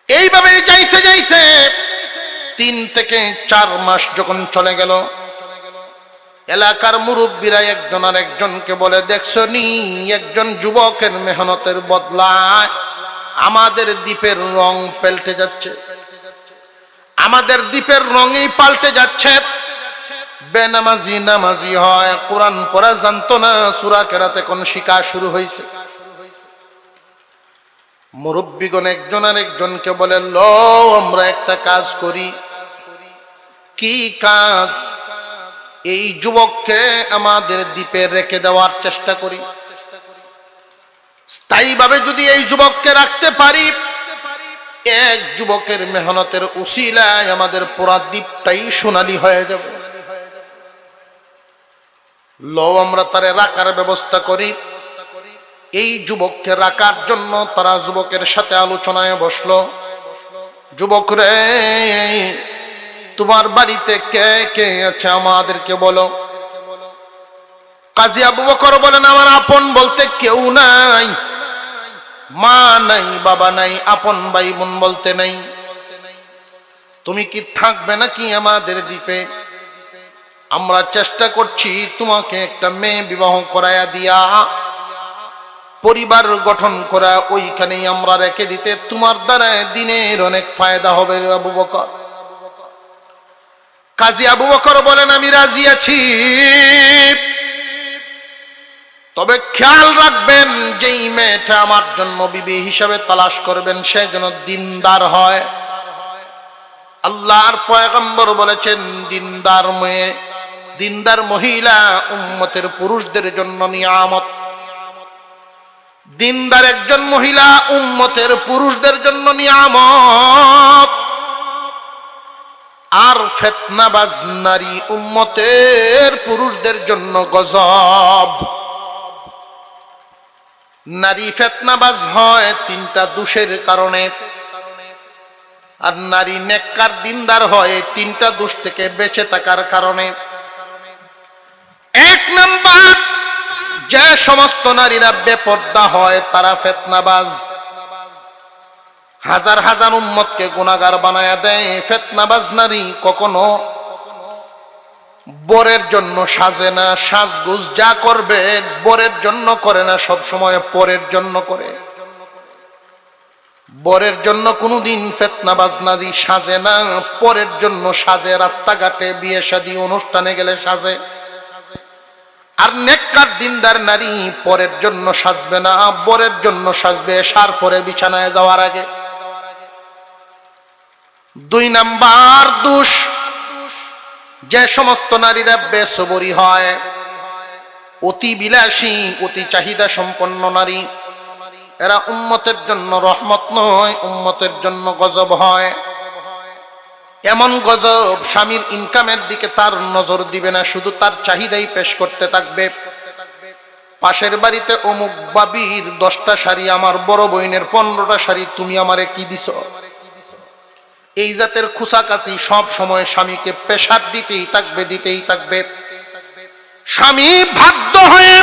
এইভাবে যাইতে যাইতে 3 থেকে 4 মাস যখন চলে গেল, এলাকার মুরব্বীরা একজন আর একজনকে বলে, দেখছো নি, একজন যুবকের মেহনতের বদলায় আমাদের দ্বীপের রং পাল্টে যাচ্ছে, আমাদের দ্বীপের রঙই পাল্টে যাচ্ছে। বেনামাজি নামাজি হয়, কোরআন পড়া জানতো না, সূরা কেরাত এখন শিখা শুরু হয়েছে। মুরব্বীগণ একজন আর একজনকে বলে, লো আমরা একটা কাজ করি। কি কাজ? এই যুবককে আমাদের দ্বীপে রেখে দেওয়ার চেষ্টা করি। স্থায়ীভাবে যদি এই যুবককে রাখতে পারি, এক যুবকের মেহনতের উসিলায় আমাদের পুরা দ্বীপটাই সোনালী হয়ে যাবে। আমরা তারে রাখার ব্যবস্থা করি। এই যুবককে রাখার জন্য তারা যুবকের সাথে আলোচনায় বসলো। যুবক রে, তোমার বাড়িতে কে কে আছে আমাদেরকে বলো। কাজী আবু বকর বলেন, আমার আপন বলতে কেউ নাই, মা নাই, বাবা নাই, আপন ভাই বোন বলতে নাই। তুমি কি থাকবে নাকি আমাদের দ্বীপে? আমরা চেষ্টা করছি তোমাকে একটা মেয়ে বিবাহ করায়া দিয়া পরিবার গঠন করা, ওইখানেই আমরা রেখে দিতে তোমার দ্বারা দিনের অনেক ফায়দা হবে আবু বকর। কাজী আবু বকর বলেন, আমি রাজি আছি, তবে খেয়াল রাখবেন যেই মেয়েটা আমার জন্য বিবি হিসাবে তালাশ করবেন সে যেন দিনদার হয়। আল্লাহর পয়গম্বর বলেছেন, দিনদার মেয়ে, দিনদার মহিলা উম্মতের পুরুষদের জন্য নিয়ামত। দিনদার একজন মহিলা উম্মতের পুরুষদের জন্য নিয়ামত। আর ফিতনাবাজ নারী উম্মতের পুরুষদের জন্য গজব। নারী ফিতনাবাজ হয় তিনটা দোষের কারণে, আর নারী নেককার দিনদার হয় তিনটা দোষ থেকে বেঁচে থাকার কারণে। এক নাম্বার, যে সমস্ত নারীরা বেপর্দা হয় তারা ফিতনাবাজ। হাজার হাজার উম্মতকে গুনাহগার বানায়া দেয়। ফিতনাবাজ নারী কখনো বরের জন্য সাজে না, সাজগুজ যা করবে বরের জন্য করে না, সব সময় পরের জন্য করে। বরের জন্য কোনোদিন ফিতনাবাজ নারী সাজে না, পরের জন্য সাজে। রাস্তাঘাটে বিয়ে শাদী অনুষ্ঠানে গেলে সাজে। আর নেককার দিনদার নারী পরের জন্য সাজবে না, বরের জন্য সাজবে এশার পরে বিছানায় যাওয়ার আগে। দুই নাম্বার দোষ, যে সমস্ত নারীরা বেসবরি হয়, অতি বিলাসী, অতি চাহিদা সম্পন্ন নারী, এরা উম্মতের জন্য রহমত নয়, উম্মতের জন্য গজব হয়। এমন গজব, স্বামীর ইনকামের দিকে তার নজর দিবে না, শুধু তার চাহিদাই পেশ করতে থাকবে। পাশের বাড়িতে অমুক বাবির 10টা শাড়ি, আমার বড় বোনের 15টা শাড়ি, তুমি আমারে কি দিছ? এই জাতের খুসাকাছি সব সময় স্বামীকে প্রেসার দিতেই থাকবে, দিতেই থাকবে। স্বামী বাধ্য হয়ে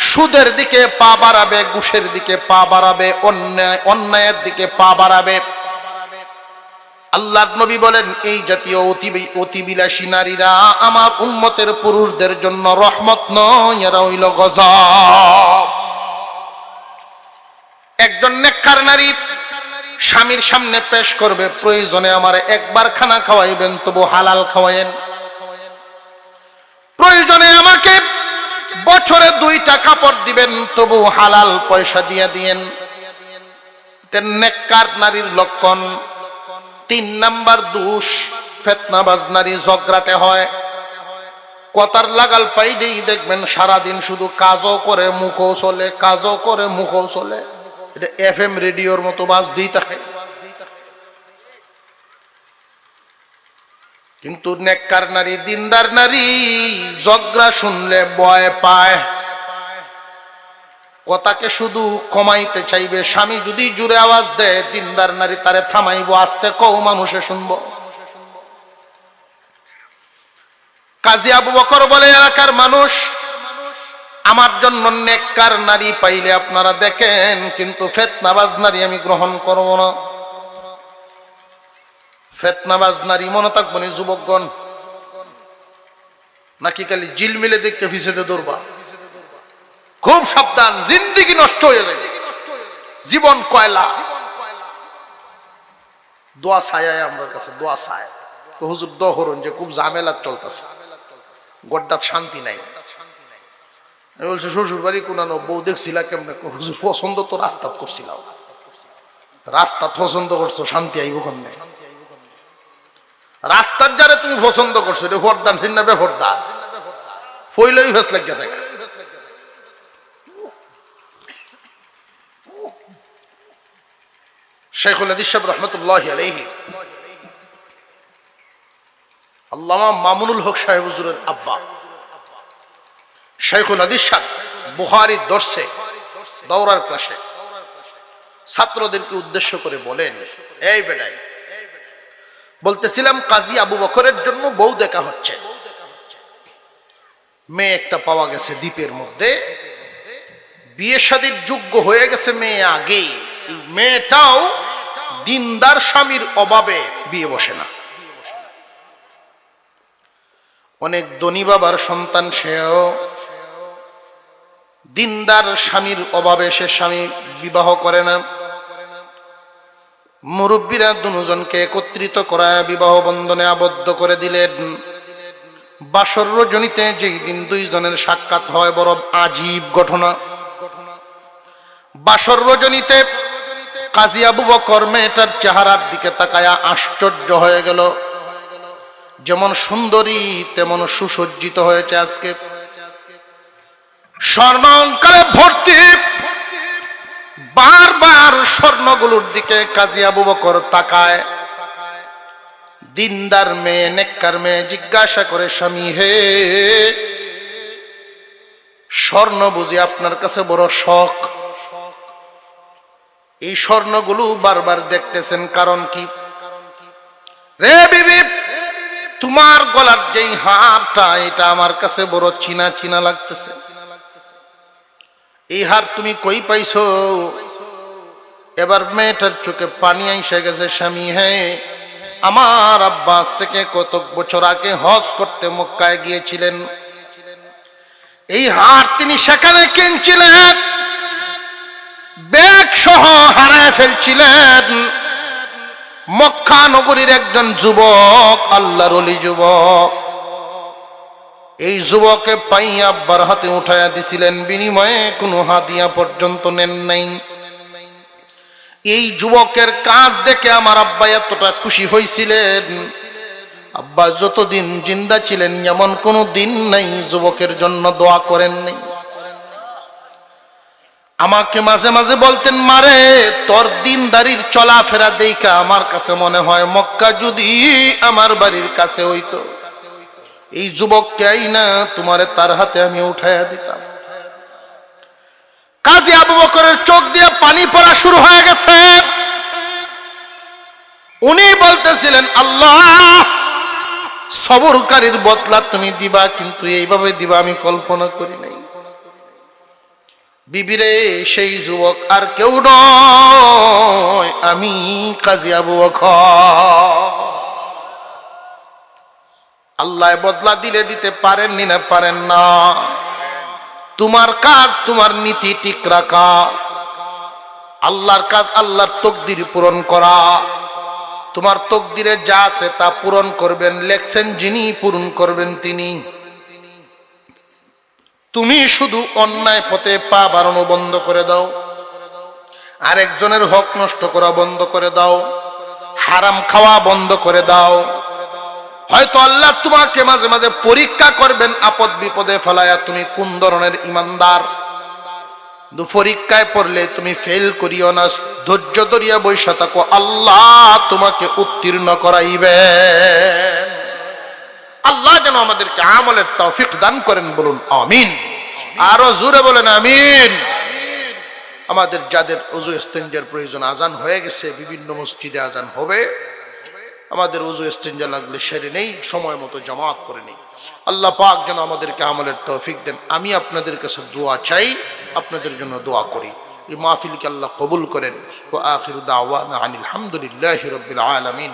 সুদের দিকে পা বাড়াবে, ঘুষের দিকে পা বাড়াবে, অন্যায়ের দিকে পা বাড়াবে। আল্লাহর নবী বলেন, এই জাতীয় অতিবিলাসী নারীরা আমার উম্মতের পুরুষদের জন্য রহমত নয়, এরা হইল গজব। একজন নেককার নারী স্বামীর সামনে পেশ করবে, প্রয়োজনে আমার একবার খানা খাওয়াইবেন, তবু হালাল খাওয়াইন। প্রয়োজনে আমাকে বছরে 2টা কাপড় দিবেন, তবু হালাল পয়সা দিয়ে দিয়েন। এটা নেককার নারীর লক্ষণ। 3 নাম্বার দোষ, ফিতনাবাজ নারী ঝগড়াটে হয়। কথার লাগাল পাইলেই দেখবেন সারাদিন শুধু কাজও করে মুখও চলে, কাজও করে মুখও চলে। এটা FM রেডিওর মতো বাজতেই থাকে। কিন্তু নেককার নারী, দিনদার নারী ঝগড়া শুনলে ভয় পায়, কথাকে শুধু কমাইতে চাইবে। স্বামী যদি জোরে আওয়াজ দেয়, দিনদার নারী তারে থামাইবো, আস্তে কও, মানুষে শুনবো। কাজী আবু বকর বলে, এলাকার মানুষ আমার জন্য নেককার নারী পাইলে আপনারা দেখেন, কিন্তু ফিতনাবাজ নারী আমি গ্রহণ করব না। ফিতনাবাজ নারী মনে থাকবো না যুবকগণ, নাকি খালি জিলমিলে দেখতে ফিসেতে দৌড়বা? খুব সাবধান, জিন্দেগি নষ্ট হয়ে যাবে, জীবন কয়লা। দোয়া ছায় আমার কাছে, দোয়া ছায়। হুজুর দোয়া করুন যে খুব ঝামেলা চলতেছে, গড্ডাত শান্তি নাই। আমি বলছি, শ্বশুর বাড়ি কোনানো বউ দেখছিলা কেমনে? হুজুর পছন্দ তো রাস্তাত করছিলাম। রাস্তা পছন্দ করছো, শান্তি আইব কেমনে? রাস্তার যারে তুমি পছন্দ করছো এটা ভোটদান ঠিক না বেভোটদান ফইলেই ভেস লাগিয়ে থাকে। শেখুল হাদিস সাহেব রহমতুল্লাহি আলাইহি আল্লামা মামুনুল হক সাহেব হুজুরের আব্বা শেখুল হাদিস সাহেব বুখারীর দর্শে দৌরার ক্লাসে ছাত্রদেরকে উদ্দেশ্য করে বলেন, এই বেটাই বলতেছিলাম কাজী আবু বকরের জন্য বউ দেখা হচ্ছে। মেয়ে একটা পাওয়া গেছে দ্বীপের মধ্যে, বিয়ে শাদীর যোগ্য হয়ে গেছে মেয়ে আগেই। এই মেয়েটাও দিনদার স্বামীর অভাবে বিয়ে বসে না। অনেক ধনী বাবার সন্তান, সেও দিনদার স্বামীর অভাবে সে স্বামী বিবাহ করে না। মুরব্বীরা দুজনকে একত্রিত করায় বিবাহ বন্ধনে আবদ্ধ করে দিলেন। বাসর রজনীতে যেই দিন দুইজনের সাক্ষাৎ হয়, বড় আজীব ঘটনা। বাসর রজনীতে কাজী আবু বকর মেয়েটার চেহারার দিকে তাকায়া আশ্চর্য হয়ে গেল। যেমন সুন্দরী তেমন সুসজ্জিত হয়েছে আজকে, স্বর্ণ অলংকারে ভর্তি। বারবার স্বর্ণগুলোর দিকে কাজী আবু বকর তাকায়। দিনদার মেয়ে, নেককার মেয়ে জিজ্ঞাসা করে, স্বামী হে, স্বর্ণ বুঝি আপনার কাছে বড় শখ? এই স্বর্ণগুলো বারবার দেখতেছেন, কারণ কি? রে বিবি, তোমার গলার যেই হারটা, এটা আমার কাছে বড় চিনা চিনা লাগতেছে। এই হার তুমি কই পাইছো? এবার মেয়েটার চোখে পানি আইসা গেছে। স্বামী হে, আমার আব্বা আজ থেকে কত বছর আগে হজ করতে মক্কায় গিয়েছিলেন। এই হার তিনি সেখানে কিনছিলেন, ব্যাগ সহ হারায় ফেলছিলেন। মক্কা নগরীর একজন যুবক, আল্লাহর ওলি যুবক, এই যুবককে পাইয়া আব্বার হাতে উঠাইয়া দিছিলেন, বিনিময়ে কোনো হাদিয়া পর্যন্ত নেন নাই। এই যুবকের কাজ দেখে আমার আব্বা এতটা খুশি হয়েছিলেন। আব্বা যতদিন জিন্দা ছিলেন এমন কোনো দিন নাই যুবকের জন্য দোয়া করেন নাই। আমাকে মাঝে মাঝে বলতেন, মারে তোর দিনদারির চলাফেরা দেখা আমার কাছে মনে হয় মক্কা যদি আমার বাড়ির কাছে হইতো, এই যুবককে আইনা তোমারে তার হাতে আমি উঠাইয়া দিতাম। কাজী আবু বকরের চোখ দিয়ে পানি পড়া শুরু হয়ে গেছে। উনি বলতেছিলেন, আল্লাহ, সবরকারীর বদলা তুমি দিবা, কিন্তু এইভাবে দিবা আমি কল্পনা করি নাই। বিবিরে, সেই যুবক আর কেউ নয়, আমি কাজী আবু বকর। আল্লাহ বদলা দিলে দিতে পারেননি না পারেন না। তোমার কাজ তোমার নীতি ঠিক রাখা, আল্লাহর কাজ আল্লাহর তকদির পূরণ করা। তোমার তকদিরে যা আছে তা পূরণ করবেন, লেখছেন যিনি, পূরণ করবেন তিনি। তুমি শুধু অন্যায় পথে পা বাড়ানো বন্ধ করে দাও, আরেকজনের হক নষ্ট করা বন্ধ করে দাও, হারাম খাওয়া বন্ধ করে দাও। হয়তো আল্লাহ তোমাকে মাঝে মাঝে পরীক্ষা করবেন, আপদ বিপদে ফেলায়া তুমি কোন ধরনের ইমানদার। পরীক্ষায় পড়লে তুমি ফেল করিও না, ধৈর্য ধরিয়া বৈশা থাকো, আল্লাহ তোমাকে উত্তীর্ণ করাইবে। আল্লাহ যেন আমাদেরকে আমলের তৌফিক দান করেন, বলুন আমিন। আরো জোরে বলেন আমিন। আমাদের যাদের ওযু ইস্তেঞ্জার প্রয়োজন, আজান হয়ে গেছে, বিভিন্ন মসজিদে আজান হবে। আমাদের ওযু ইস্তেঞ্জা লাগলে সেরে নেই, সময় মতো জামাত করে নেই। আল্লাহ পাক যেন আমাদেরকে আমলের তৌফিক দেন। আমি আপনাদের কাছে দোয়া চাই, আপনাদের জন্য দোয়া করি। এই মাহফিলকে আল্লাহ কবুল করেন। ওয়া আখিরু দাওয়ানা আনিল হামদুলিল্লাহি রাব্বিল আলামিন।